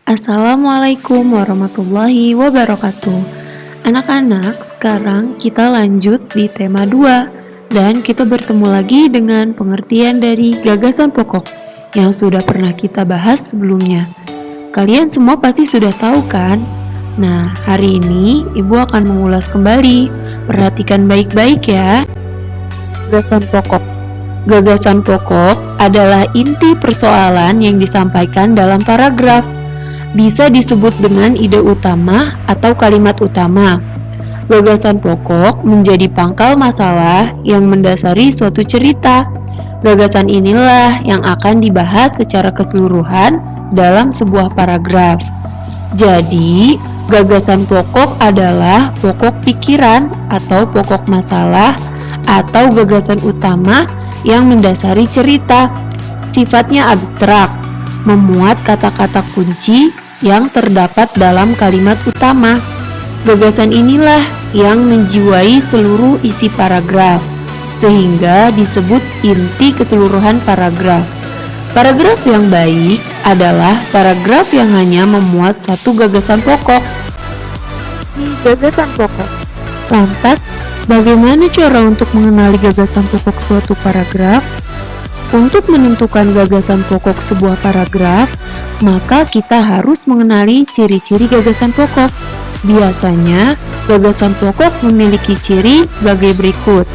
Assalamualaikum warahmatullahi wabarakatuh. Anak-anak, sekarang kita lanjut di tema 2 dan kita bertemu lagi dengan pengertian dari gagasan pokok yang sudah pernah kita bahas sebelumnya. Kalian semua pasti sudah tahu kan? Nah, hari ini Ibu akan mengulas kembali. Perhatikan baik-baik ya. Gagasan pokok. Gagasan pokok adalah inti persoalan yang disampaikan dalam paragraf. Bisa disebut dengan ide utama atau kalimat utama. Gagasan pokok menjadi pangkal masalah yang mendasari suatu cerita. Gagasan inilah yang akan dibahas secara keseluruhan dalam sebuah paragraf. Jadi, gagasan pokok adalah pokok pikiran atau pokok masalah atau gagasan utama yang mendasari cerita. Sifatnya abstrak, memuat kata-kata kunci yang terdapat dalam kalimat utama. Gagasan inilah yang menjiwai seluruh isi paragraf, sehingga disebut inti keseluruhan paragraf. Paragraf yang baik adalah paragraf yang hanya memuat satu gagasan pokok. Gagasan pokok. Lantas, bagaimana cara untuk mengenali gagasan pokok suatu paragraf? Untuk menentukan gagasan pokok sebuah paragraf, maka kita harus mengenali ciri-ciri gagasan pokok. Biasanya, gagasan pokok memiliki ciri sebagai berikut.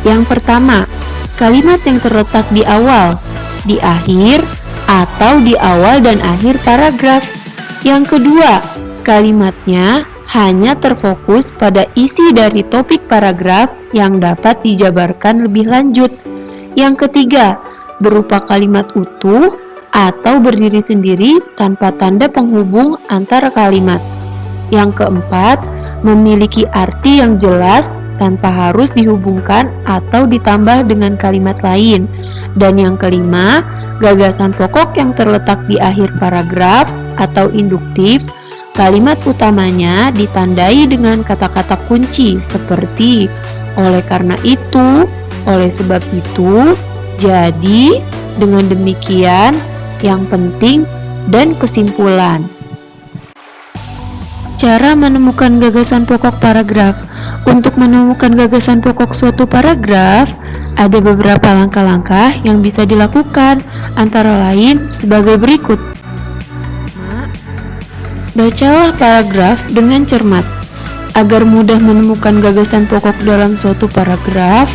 Yang pertama, kalimat yang terletak di awal, di akhir, atau di awal dan akhir paragraf. Yang kedua, kalimatnya hanya terfokus pada isi dari topik paragraf yang dapat dijabarkan lebih lanjut. Yang ketiga, berupa kalimat utuh atau berdiri sendiri tanpa tanda penghubung antara kalimat. Yang keempat, memiliki arti yang jelas tanpa harus dihubungkan atau ditambah dengan kalimat lain. Dan yang kelima, gagasan pokok yang terletak di akhir paragraf atau induktif, kalimat utamanya ditandai dengan kata-kata kunci seperti oleh karena itu, oleh sebab itu, jadi, dengan demikian, yang penting, dan kesimpulan. Cara menemukan gagasan pokok paragraf. Untuk menemukan gagasan pokok suatu paragraf, ada beberapa langkah-langkah yang bisa dilakukan, antara lain sebagai berikut. Bacalah paragraf dengan cermat. Agar mudah menemukan gagasan pokok dalam suatu paragraf,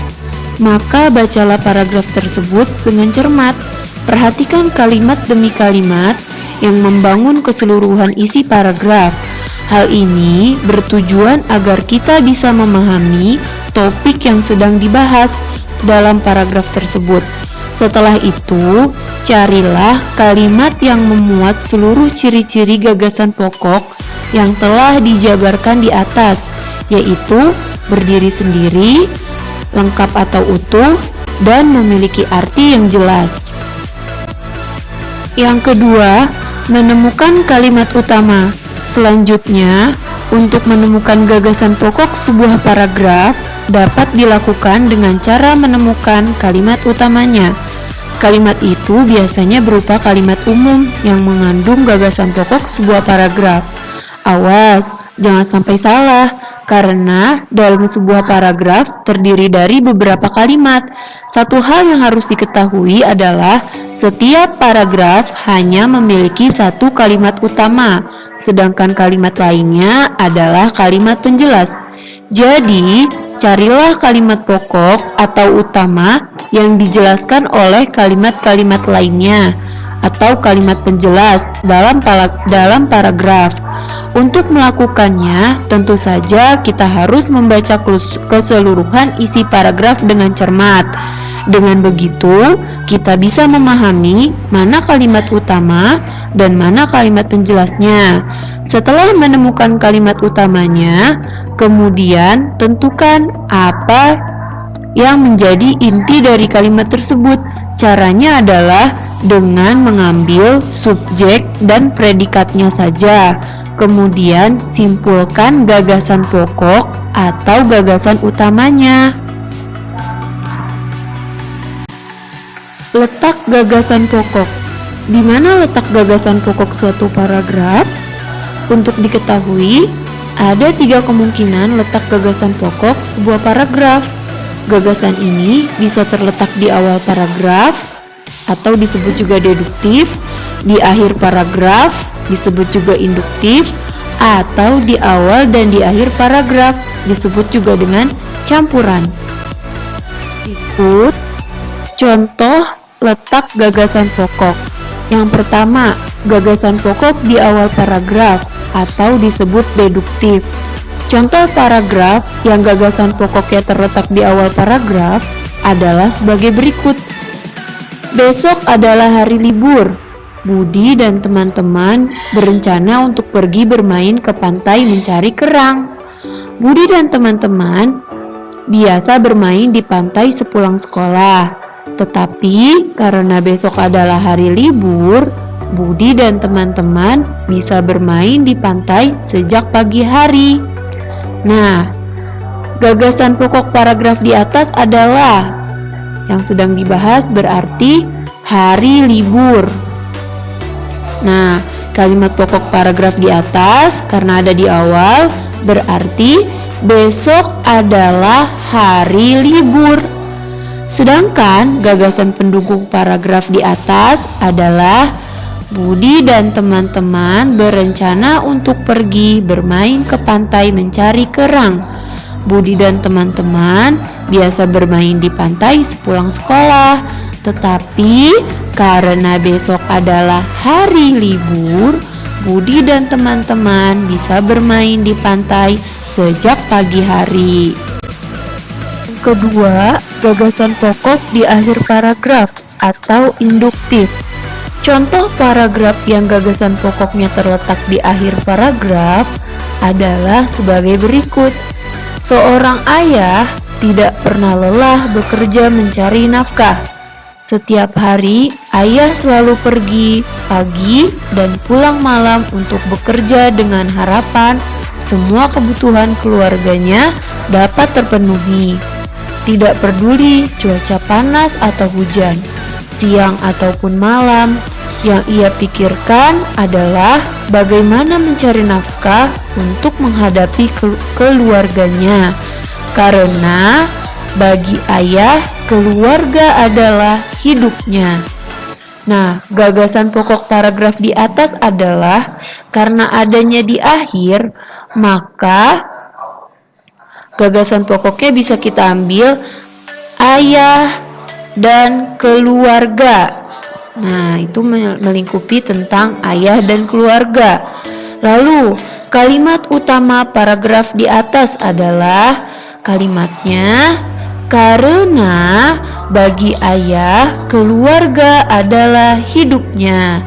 maka bacalah paragraf tersebut dengan cermat. Perhatikan kalimat demi kalimat yang membangun keseluruhan isi paragraf. Hal ini bertujuan agar kita bisa memahami topik yang sedang dibahas dalam paragraf tersebut. Setelah itu, carilah kalimat yang memuat seluruh ciri-ciri gagasan pokok yang telah dijabarkan di atas, yaitu berdiri sendiri, lengkap atau utuh, dan memiliki arti yang jelas. Yang kedua, menemukan kalimat utama. Selanjutnya, untuk menemukan gagasan pokok sebuah paragraf dapat dilakukan dengan cara menemukan kalimat utamanya. Kalimat itu biasanya berupa kalimat umum yang mengandung gagasan pokok sebuah paragraf. Awas, jangan sampai salah. Karena dalam sebuah paragraf terdiri dari beberapa kalimat. Satu hal yang harus diketahui adalah setiap paragraf hanya memiliki satu kalimat utama, sedangkan kalimat lainnya adalah kalimat penjelas. Jadi, carilah kalimat pokok atau utama yang dijelaskan oleh kalimat-kalimat lainnya atau kalimat penjelas dalam paragraf. Untuk melakukannya, tentu saja kita harus membaca keseluruhan isi paragraf dengan cermat. Dengan begitu, kita bisa memahami mana kalimat utama dan mana kalimat penjelasnya. Setelah menemukan kalimat utamanya, kemudian tentukan apa yang menjadi inti dari kalimat tersebut. Caranya adalah dengan mengambil subjek dan predikatnya saja. Kemudian simpulkan gagasan pokok atau gagasan utamanya. Letak gagasan pokok. Di mana letak gagasan pokok suatu paragraf? Untuk diketahui, ada 3 kemungkinan letak gagasan pokok sebuah paragraf. Gagasan ini bisa terletak di awal paragraf atau disebut juga deduktif, di akhir paragraf disebut juga induktif, atau di awal dan di akhir paragraf disebut juga dengan campuran. Berikut contoh letak gagasan pokok. Yang pertama, gagasan pokok di awal paragraf atau disebut deduktif. Contoh paragraf yang gagasan pokoknya terletak di awal paragraf adalah sebagai berikut. Besok adalah hari libur. Budi dan teman-teman berencana untuk pergi bermain ke pantai mencari kerang. Budi dan teman-teman biasa bermain di pantai sepulang sekolah. Tetapi karena besok adalah hari libur, Budi dan teman-teman bisa bermain di pantai sejak pagi hari. Nah, gagasan pokok paragraf di atas adalah yang sedang dibahas berarti hari libur. Nah, kalimat pokok paragraf di atas karena ada di awal berarti besok adalah hari libur. Sedangkan gagasan pendukung paragraf di atas adalah Budi dan teman-teman berencana untuk pergi bermain ke pantai mencari kerang. Budi dan teman-teman biasa bermain di pantai sepulang sekolah. Tetapi karena besok adalah hari libur, Budi dan teman-teman bisa bermain di pantai sejak pagi hari. Kedua, gagasan pokok di akhir paragraf atau induktif. Contoh paragraf yang gagasan pokoknya terletak di akhir paragraf adalah sebagai berikut. Seorang ayah tidak pernah lelah bekerja mencari nafkah. Setiap hari, ayah selalu pergi pagi dan pulang malam untuk bekerja dengan harapan semua kebutuhan keluarganya dapat terpenuhi. Tidak peduli cuaca panas atau hujan, siang ataupun malam, yang ia pikirkan adalah bagaimana mencari nafkah untuk menghadapi keluarganya. Karena bagi ayah, keluarga adalah hidupnya. Nah, gagasan pokok paragraf di atas adalah karena adanya di akhir, maka gagasan pokoknya bisa kita ambil ayah dan keluarga. Nah, itu melingkupi tentang ayah dan keluarga. Lalu, kalimat utama paragraf di atas adalah kalimatnya karena bagi ayah, keluarga adalah hidupnya.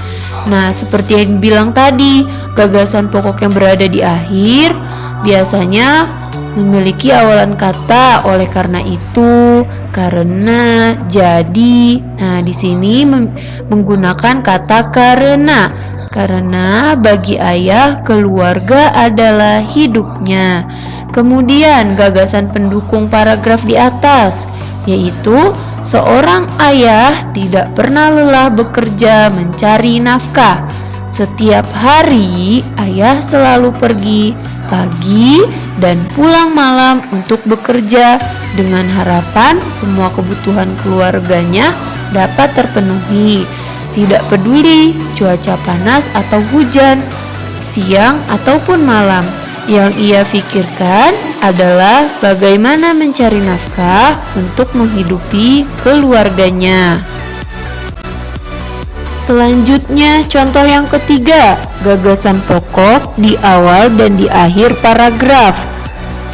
Nah, seperti yang dibilang tadi, gagasan pokok yang berada di akhir biasanya memiliki awalan kata oleh karena itu, karena, jadi. Nah, di sini menggunakan kata karena. Karena bagi ayah, keluarga adalah hidupnya. Kemudian gagasan pendukung paragraf di atas, yaitu seorang ayah tidak pernah lelah bekerja mencari nafkah. Setiap hari, ayah selalu pergi pagi dan pulang malam untuk bekerja dengan harapan semua kebutuhan keluarganya dapat terpenuhi. Tidak peduli cuaca panas atau hujan, siang ataupun malam. Yang ia pikirkan adalah bagaimana mencari nafkah untuk menghidupi keluarganya. Selanjutnya, contoh yang ketiga, gagasan pokok di awal dan di akhir paragraf.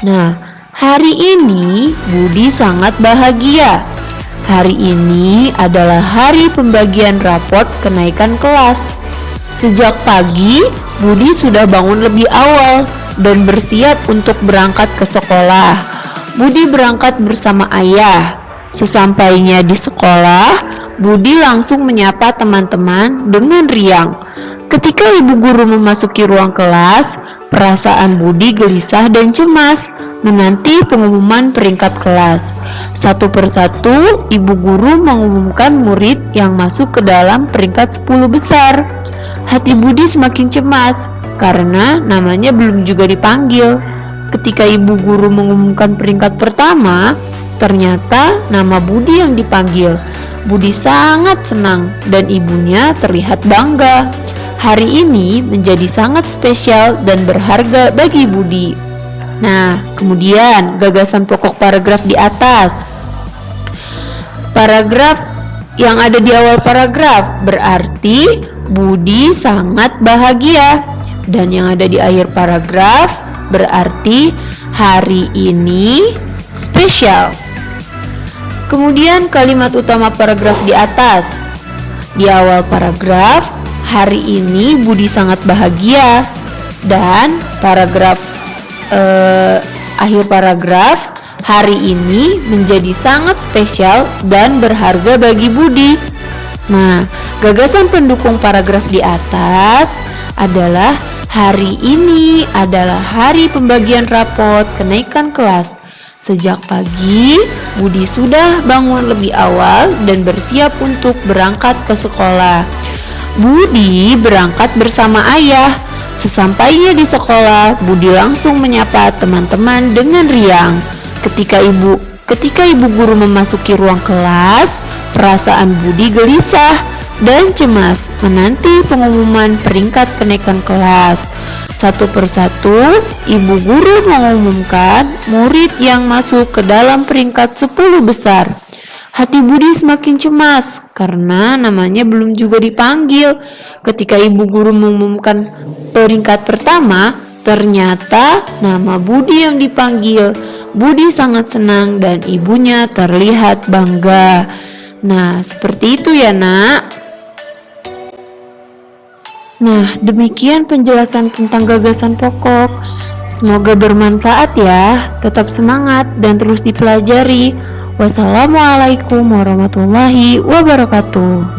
Nah, hari ini Budi sangat bahagia. Hari ini adalah hari pembagian raport kenaikan kelas. Sejak pagi, Budi sudah bangun lebih awal dan bersiap untuk berangkat ke sekolah. Budi berangkat bersama ayah. Sesampainya di sekolah, Budi langsung menyapa teman-teman dengan riang. Ketika ibu guru memasuki ruang kelas, Perasaan Budi gelisah dan cemas menanti pengumuman peringkat kelas. Satu persatu, ibu guru mengumumkan murid yang masuk ke dalam peringkat 10 besar. Hati Budi semakin cemas karena namanya belum juga dipanggil. Ketika ibu guru mengumumkan peringkat pertama, ternyata nama Budi yang dipanggil. Budi sangat senang dan ibunya terlihat bangga. Hari ini menjadi sangat spesial dan berharga bagi Budi. Nah, kemudian gagasan pokok paragraf di atas. Paragraf yang ada di awal paragraf berarti Budi sangat bahagia, dan yang ada di akhir paragraf berarti hari ini spesial. Kemudian kalimat utama paragraf di atas. Di awal paragraf, hari ini Budi sangat bahagia, dan paragraf akhir paragraf, hari ini menjadi sangat spesial dan berharga bagi Budi. Nah, gagasan pendukung paragraf di atas adalah hari ini adalah hari pembagian rapot kenaikan kelas. Sejak pagi, Budi sudah bangun lebih awal dan bersiap untuk berangkat ke sekolah. Budi berangkat bersama ayah. Sesampainya di sekolah, Budi langsung menyapa teman-teman dengan riang. Ketika ibu guru memasuki ruang kelas, perasaan Budi gelisah dan cemas menanti pengumuman peringkat kenaikan kelas. Satu persatu, ibu guru mengumumkan murid yang masuk ke dalam peringkat 10 besar. Hati Budi semakin cemas karena namanya belum juga dipanggil. Ketika ibu guru mengumumkan peringkat pertama, ternyata nama Budi yang dipanggil. Budi sangat senang dan ibunya terlihat bangga. Nah, seperti itu ya, Nak. Nah, demikian penjelasan tentang gagasan pokok. Semoga bermanfaat ya. Tetap semangat dan terus dipelajari. Wassalamualaikum warahmatullahi wabarakatuh.